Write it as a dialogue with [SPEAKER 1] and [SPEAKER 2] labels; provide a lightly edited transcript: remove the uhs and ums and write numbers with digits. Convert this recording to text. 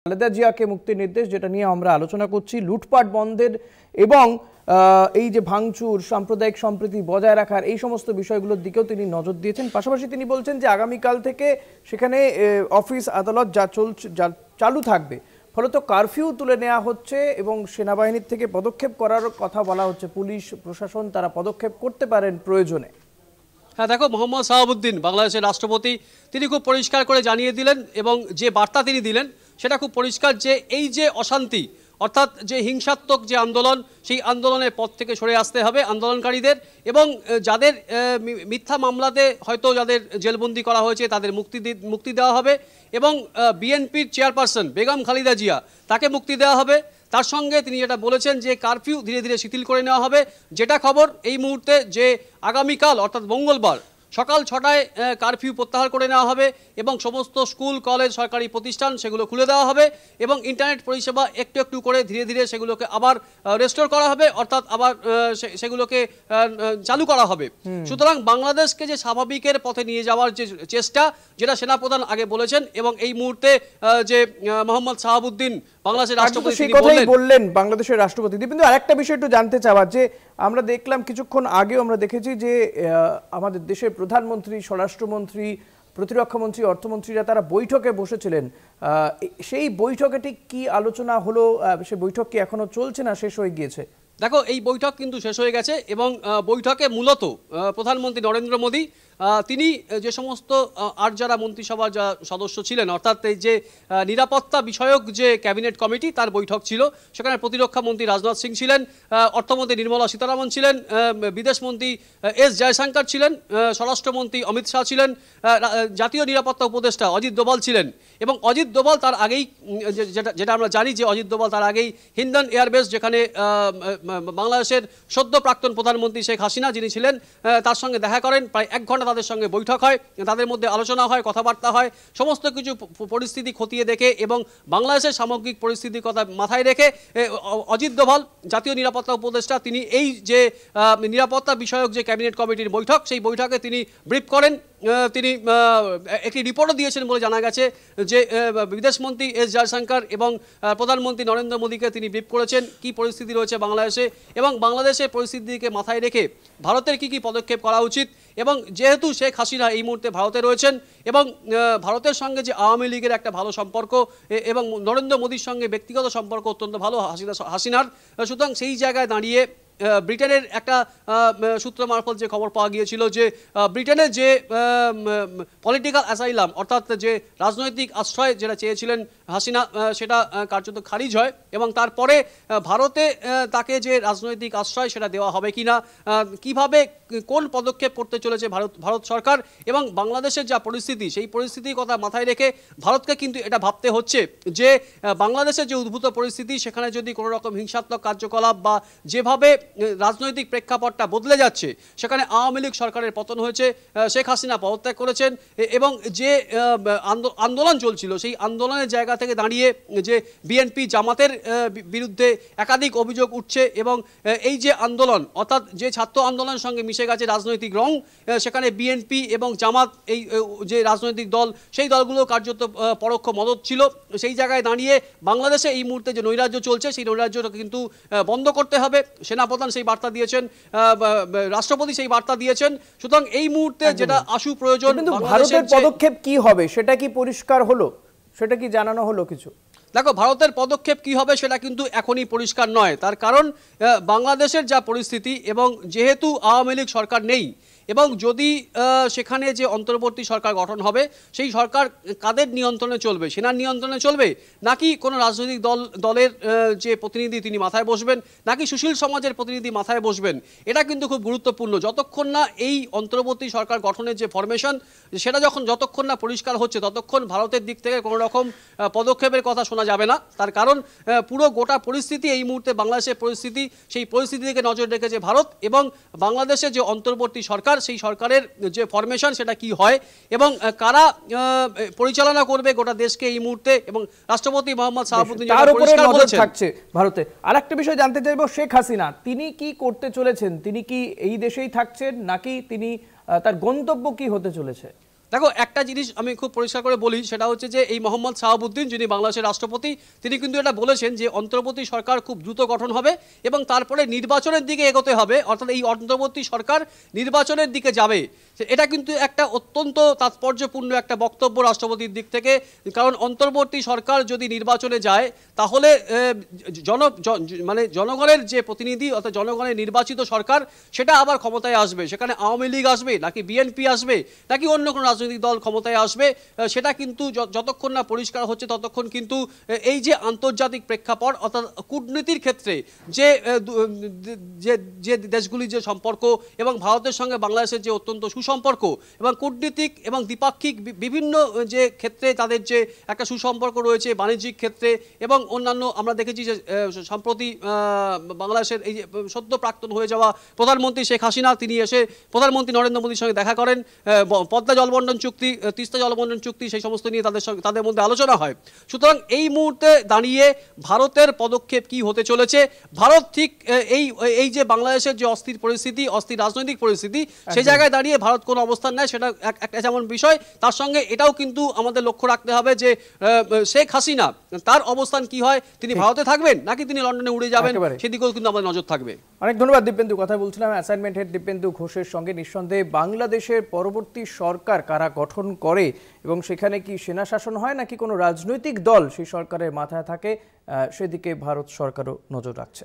[SPEAKER 1] খালেদা জিয়াকে মুক্তির নির্দেশ, যেটা নিয়ে আমরা আলোচনা করছি, লুটপাট বন্ধের এবং এই যে ভাঙচুর, সাম্প্রদায়িক সম্প্রীতি বজায় রাখার এই সমস্ত বিষয়গুলোর দিকেও তিনি নজর দিয়েছেন। পাশাপাশি তিনি বলছেন যে আগামীকাল থেকে সেখানে অফিস আদালত যা চালু থাকবে, ফলত কারফিউ তুলে নেওয়া হচ্ছে এবং সেনাবাহিনীর থেকে পদক্ষেপ করার কথা বলা হচ্ছে। পুলিশ প্রশাসন তারা পদক্ষেপ করতে পারেন প্রয়োজনে।
[SPEAKER 2] হ্যাঁ, দেখো, মোহাম্মদ শাহাবুদ্দিন বাংলাদেশের রাষ্ট্রপতি তিনি খুব পরিষ্কার করে জানিয়ে দিলেন এবং যে বার্তা তিনি দিলেন সেটা খুব পরিষ্কার যে এই যে অশান্তি, অর্থাৎ যে হিংসাত্মক যে আন্দোলন, সেই আন্দোলনের পথ থেকে সরে আসতে হবে আন্দোলনকারীদের, এবং যাদের মিথ্যা মামলাতে হয়তো যাদের জেলবন্দি করা হয়েছে তাদের মুক্তি দেওয়া হবে, এবং বিএনপির চেয়ারপারসন বেগম খালেদা জিয়া তাকে মুক্তি দেওয়া হবে। তার সঙ্গে তিনি যেটা বলেছেন যে কারফিউ ধীরে ধীরে শিথিল করে নেওয়া হবে। যেটা খবর এই মুহূর্তে যে আগামীকাল অর্থাৎ মঙ্গলবার সকাল 6টায় কারফিউ প্রত্যাহার করে নেওয়া হবে এবং সমস্ত স্কুল, কলেজ, সরকারি প্রতিষ্ঠান সেগুলো খুলে দেওয়া হবে এবং ইন্টারনেট পরিষেবা একটু একটু করে ধীরে ধীরে সেগুলোকে আবার রেস্টোর করা হবে, অর্থাৎ আবার সেগুলোকে চালু করা হবে। সুতরাং বাংলাদেশকে যে স্বাভাবিকের পথে নিয়ে যাওয়ার যে চেষ্টা, যেটা সেনাপ্রধান আগে বলেছেন, এবং এই মুহূর্তে যে মোহাম্মদ শাহাবুদ্দিন বাংলাদেশের রাষ্ট্রপতি
[SPEAKER 1] সেই কথাই বললেন বাংলাদেশের রাষ্ট্রপতি। কিন্তু আরেকটা বিষয় একটু জানতে চাওয়ার, যে আমরা দেখলাম কিছুক্ষণ আগেও আমরা দেখেছি যে আমাদের দেশের প্রধানমন্ত্রী, স্বরাষ্ট্রমন্ত্রী, প্রতিরক্ষামন্ত্রী, অর্থমন্ত্রীরা তারা বৈঠকে বসেছিলেন। সেই বৈঠকে ঠিক কি আলোচনা হলো? সেই বৈঠক কি এখনো চলছে না শেষ হয়ে গিয়েছে?
[SPEAKER 2] দেখো, এই বৈঠক কিন্তু শেষ হয়ে গেছে এবং বৈঠকে মূলত প্রধানমন্ত্রী নরেন্দ্র মোদী তিনি যে সমস্ত আর যারা মন্ত্রিসভার যা সদস্য ছিলেন, অর্থাৎ এই যে নিরাপত্তা বিষয়ক যে ক্যাবিনেট কমিটি তার বৈঠক ছিল, সেখানে প্রতিরক্ষা মন্ত্রী রাজনাথ সিং ছিলেন, অর্থমন্ত্রী নির্মলা সীতারামন ছিলেন, বিদেশমন্ত্রী এস জয়শঙ্কর ছিলেন, স্বরাষ্ট্রমন্ত্রী অমিত শাহ ছিলেন, জাতীয় নিরাপত্তা উপদেষ্টা অজিত দোভাল ছিলেন। এবং অজিত দোভাল তার আগেই, যেটা আমরা জানি যে অজিত দোভাল তার আগেই হিন্দান এয়ারবেস, যেখানে বাংলাদেশের সদ্য প্রাক্তন প্রধানমন্ত্রী শেখ হাসিনা যিনি ছিলেন, তার সঙ্গে দেখা করেন। প্রায় 1 ঘন্টা তাদের সঙ্গে বৈঠক হয়, তাদের মধ্যে আলোচনা হয়, কথাবার্তা হয়, সমস্ত কিছু পরিস্থিতি খতিয়ে দেখে এবং বাংলাদেশের সামগ্রিক পরিস্থিতির কথা মাথায় রেখে অজিত দোভাল জাতীয় নিরাপত্তা উপদেষ্টা তিনি এই যে নিরাপত্তা বিষয়ক যে ক্যাবিনেট কমিটির বৈঠক, সেই বৈঠকে তিনি ব্রিফ করেন। তিনি একটি রিপোর্টও দিয়েছেন বলে জানা গেছে যে বিদেশমন্ত্রী এস জয়শঙ্কর এবং প্রধানমন্ত্রী নরেন্দ্র মোদীকে তিনি ব্রিফ করেছেন কি পরিস্থিতি রয়েছে বাংলাদেশে এবং বাংলাদেশের পরিস্থিতিকে মাথায় রেখে ভারতের কি পদক্ষেপ করা উচিত। এবং যেহেতু শেখ হাসিনা এই মুহূর্তে ভারতে রয়েছেন এবং ভারতের সঙ্গে যে আওয়ামী লীগের একটা ভালো সম্পর্ক এবং নরেন্দ্র মোদীর সঙ্গে ব্যক্তিগত সম্পর্ক অত্যন্ত ভালো হাসিনার, সুতরাং সেই জায়গায় দাঁড়িয়ে ব্রিটেনের একটা সূত্র মারফত যে খবর পাওয়া গিয়েছিল যে ব্রিটেনের যে পলিটিক্যাল অ্যাসাইলাম, অর্থাৎ যে রাজনৈতিক আশ্রয় যেটা চেয়েছিলেন হাসিনা, সেটা কার্যত খারিজ হয় এবং তারপরে ভারতে তাকে যে রাজনৈতিক আশ্রয় সেটা দেওয়া হবে কিনা, কিভাবে কোন পদক্ষেপ করতে চলেছে ভারত সরকার এবং বাংলাদেশের যা পরিস্থিতি, সেই পরিস্থিতির কথা মাথায় রেখে ভারতকে কিন্তু এটা ভাবতে হচ্ছে যে বাংলাদেশের যে উদ্ভূত পরিস্থিতি, সেখানে যদি কোনো রকম হিংসাত্মক কার্যকলাপ বা যেভাবে রাজনৈতিক প্রেক্ষাপটটা বদলে যাচ্ছে, সেখানে আওয়ামী লীগ সরকারের পতন হয়েছে, শেখ হাসিনা পদত্যাগ করেছেন এবং যে আন্দোলন চলছিল, সেই আন্দোলনের জায়গা থেকে দাঁড়িয়ে যে বিএনপি জামাতের বিরুদ্ধে একাধিক অভিযোগ উঠছে এবং এই যে আন্দোলন, অর্থাৎ যে ছাত্র আন্দোলনের সঙ্গে মিশে গেছে রাজনৈতিক রং, সেখানে বিএনপি এবং জামাত এই যে রাজনৈতিক দল, সেই দলগুলো কার্যত পরোক্ষ মদত ছিল। সেই জায়গায় দাঁড়িয়ে বাংলাদেশে এই মুহূর্তে যে নৈরাজ্য চলছে, সেই নৈরাজ্যটা কিন্তু বন্ধ করতে হবে। সেনাপ্রধান সেই বার্তা দিয়েছেন, রাষ্ট্রপতি সেই বার্তা দিয়েছেন। সুতরাং এই মুহূর্তে যেটা আশু প্রয়োজন,
[SPEAKER 1] ভারতের পদক্ষেপ কি হবে সেটা কি পরিষ্কার হলো? সেটা কি জানানো হলো কিছু?
[SPEAKER 2] দেখো, ভারতের পদক্ষেপ কি হবে সেটা কিন্তু এখনই পরিষ্কার নয়। তার কারণ বাংলাদেশের যা পরিস্থিতি এবং যেহেতু আওয়ামী লীগ সরকার নেই এবং যদি সেখানে যে অন্তর্বর্তী সরকার গঠন হবে, সেই সরকার কাদের নিয়ন্ত্রণে চলবে? সেনার নিয়ন্ত্রণে চলবে, নাকি কোনো রাজনৈতিক দলের যে প্রতিনিধি তিনি মাথায় বসবেন, নাকি সুশীল সমাজের প্রতিনিধি মাথায় বসবেন? এটা কিন্তু খুব গুরুত্বপূর্ণ। যতক্ষণ না এই অন্তর্বর্তী সরকার গঠনের যে ফরমেশন, সেটা যতক্ষণ না পরিষ্কার হচ্ছে, ততক্ষণ ভারতের দিক থেকে কোনো রকম পদক্ষেপের কথা শোনা যাবে না। তার কারণ পুরো গোটা পরিস্থিতি এই মুহূর্তে বাংলাদেশের পরিস্থিতি, সেই পরিস্থিতি থেকে নজর রেখেছে ভারত এবং বাংলাদেশের যে অন্তর্বর্তী সরকার, সেই সরকারের যে ফরমেশন সেটা কি হয় এবং কারা পরিচালনা করবে গোটা দেশকে এই মুহূর্তে, এবং রাষ্ট্রপতি মোহাম্মদ শাহাবুদ্দিন
[SPEAKER 1] থাকছে ভারতে। আরেকটা বিষয় জানতে চাইবো, শেখ হাসিনা তিনি কি করতে চলেছেন? তিনি কি এই দেশেই থাকছেন নাকি তিনি তার গন্তব্য কি হতে চলেছে?
[SPEAKER 2] দেখো, একটা জিনিস আমি খুব পরিষ্কার করে বলি, সেটা হচ্ছে যে এই মোহাম্মদ শাহাবুদ্দিন, যিনি বাংলাদেশের রাষ্ট্রপতি, তিনি কিন্তু এটা বলেছেন যে অন্তর্বর্তী সরকার খুব দ্রুত গঠন হবে এবং তারপরে নির্বাচনের দিকে এগোতে হবে, অর্থাৎ এই অন্তর্বর্তী সরকার নির্বাচনের দিকে যাবে। এটা কিন্তু একটা অত্যন্ত তাৎপর্যপূর্ণ একটা বক্তব্য রাষ্ট্রপতির দিক থেকে, কারণ অন্তর্বর্তী সরকার যদি নির্বাচনে যায় তাহলে মানে জনগণের যে প্রতিনিধি অর্থাৎ জনগণের নির্বাচিত সরকার সেটা আবার ক্ষমতায় আসবে। সেখানে আওয়ামী লীগ আসবে নাকি বিএনপি আসবে নাকি অন্য কোনো রাজনৈতিক দল ক্ষমতায় আসবে, সেটা কিন্তু যতক্ষণ না পরিষ্কার হচ্ছে ততক্ষণ কিন্তু এই যে আন্তর্জাতিক প্রেক্ষাপট অর্থাৎ কূটনীতির ক্ষেত্রে যে যে দেশগুলির যে সম্পর্ক এবং ভারতের সঙ্গে বাংলাদেশের যে অত্যন্ত সুসম্পর্ক এবং কূটনীতিক এবং দ্বিপাক্ষিক বিভিন্ন যে ক্ষেত্রে তাদের যে একটা সুসম্পর্ক রয়েছে বাণিজ্যিক ক্ষেত্রে এবং অন্যান্য, আমরা দেখেছি যে সম্প্রতি বাংলাদেশের এই যে সদ্য প্রাক্তন হয়ে যাওয়া প্রধানমন্ত্রী শেখ হাসিনা, তিনি এসে প্রধানমন্ত্রী নরেন্দ্র মোদীর সঙ্গে দেখা করেন, পদ্মা জলবন্টন চুক্তি, তিস্তা জলবন্টন চুক্তি, সেই সমস্ত নিয়ে তাদের মধ্যে আলোচনা হয়। সুতরাং এই মুহূর্তে দাঁড়িয়ে ভারতের পদক্ষেপ কি হতে চলেছে, ভারত ঠিক এই যে বাংলাদেশের যে অস্থির পরিস্থিতি, অস্থির রাজনৈতিক পরিস্থিতি, সেই জায়গায় দাঁড়িয়ে ভারত কোনো অবস্থান নেয়, সেটা একটা যেমন বিষয়, তার সঙ্গে এটাও কিন্তু আমাদের লক্ষ্য রাখতে হবে যে শেখ হাসিনা তার অবস্থান কি হয়, তিনি ভারতে থাকবেন নাকি তিনি লন্ডনে উড়ে যাবেন, সেদিকেও কিন্তু আমাদের নজর থাকবে।
[SPEAKER 1] অনেক ধন্যবাদ দীপেন্দু। কথা বলছিলাম অ্যাসাইনমেন্ট হেড দীপেন্দু ঘোষের সঙ্গে। নিঃসন্দেহে বাংলাদেশের পরবর্তী সরকার কারা গঠন করে এবং সেখানে কি সেনা শাসন হয় নাকি কোনো রাজনৈতিক দল সেই সরকারের মাথায় থাকে, সেদিকে ভারত সরকারও নজর রাখছে।